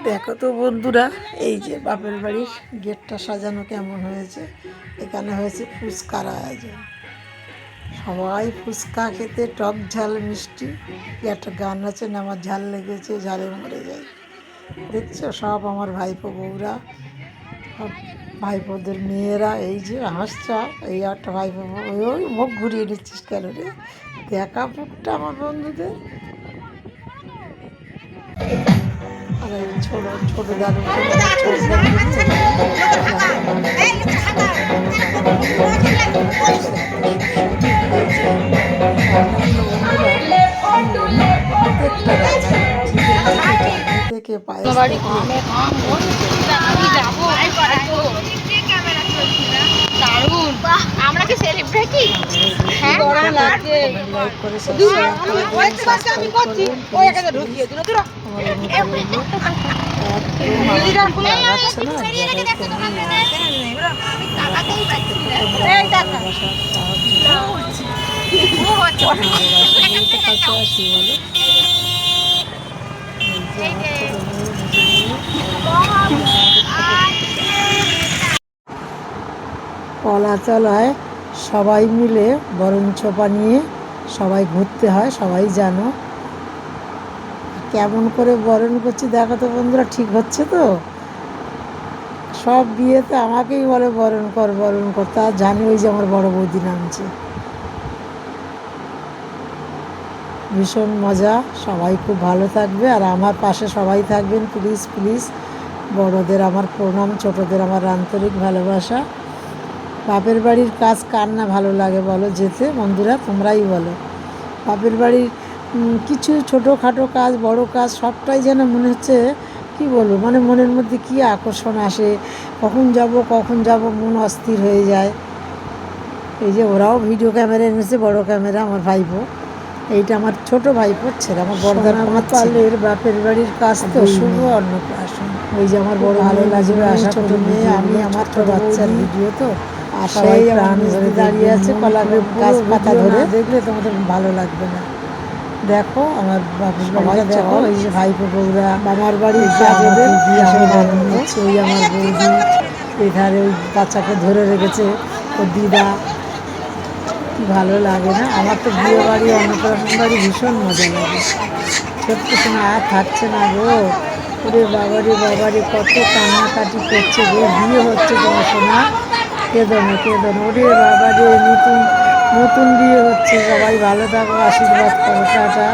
দেখো তো বন্ধুরা, এই যে বাপের বাড়ির গেটটা সাজানো কেমন হয়েছে। এখানে হয়েছে ফুচকার আয়োজন। সবাই ফুচকা খেতে, টক ঝাল মিষ্টি। একটা গান আছে না, আমার ঝাল লেগেছে ঝালে মরে যায়। দেখছো সব আমার ভাইপো বউরা, সব ভাইপোদের মেয়েরা এই যে হাসছা। এই একটা ভাইপো ওই মুখ ঘুরিয়ে নিচ্ছিস কেন রে? দেখা মুখটা আমার বন্ধুদের। আর এই ছোট ছোট দাদু থেকে পায়েস আমরা কি সেলিব্রিটি? হ্যাঁ লাগছে আমি করছি ওই এখানে ঢুকিয়ে দিল তোরা কলাতলায় সবাই মিলে বরণ চোপা নিয়ে সবাই ঘুরতে হয়, সবাই জানো। কেমন করে বরণ করছি দেখো তো বন্ধুরা, ঠিক হচ্ছে তো? সব বিয়েতে আমাকেই বলে বরণ কর বরণ কর, তা জানি ওই যে আমার বড় বৌদি নামছে। ভীষণ মজা, সবাই খুব ভালো থাকবে আর আমার পাশে সবাই থাকবেন প্লিজ প্লিজ। বড়দের আমার প্রণাম, ছোটদের আমার আন্তরিক ভালোবাসা। বাপের বাড়ির কাজ কার না ভালো লাগে বলো যেতে? বন্ধুরা তোমরাই বলো। বাপের বাড়ির কিছু ছোটোখাটো কাজ, বড় কাজ, সবটাই যেন মনে হচ্ছে কি বলবো, মানে মনের মধ্যে কি আকর্ষণ আসে, কখন যাব মন অস্থির হয়ে যায়। এই যে ওরাও ভিডিও ক্যামেরা এনেছে, বড় ক্যামেরা, আমার ভাইপো। এইটা আমার ছোট ভাইপোর ছেলে, আমার বড়দার পালের বাপের বাড়ির কাজ তো শুভ অন্নপ্রাশন। ওই যে আমার বড় ভালো লাগবে আশা ছোট মেয়ে, আমি আমার ছোট বাচ্চার ভিডিও তো সেই প্রাণ ধরে দাঁড়িয়ে আছে, কলার গাছ পাতা ধরে দেখলে তোমাদের ভালো লাগবে না। দেখো আমার বাপের বাড়িটা দেখো, এই যে ভাইপো বউরা, মামার বাড়ির কাজেদের হচ্ছে ওই আমার বৌদি এখানে ওই বাচ্চাকে ধরে রেখেছে ওর দিদা। কি ভালো লাগে না? আমার তো বিয়ে বাড়ি, অন্নপ্রাশন বাড়ি ভীষণ মজা লাগে। ছোট্ট সময় আর থাকছে না গো। ওরে বাবারে কত কান্নাকাটি করছে গো, বিয়ে হচ্ছে তোমার সোনা, কেঁদো না। ওরে বাবারে নতুন নতুন বিয়ে হচ্ছে। সবাই ভালো থাকো, আশীর্বাদ করো, টাটা।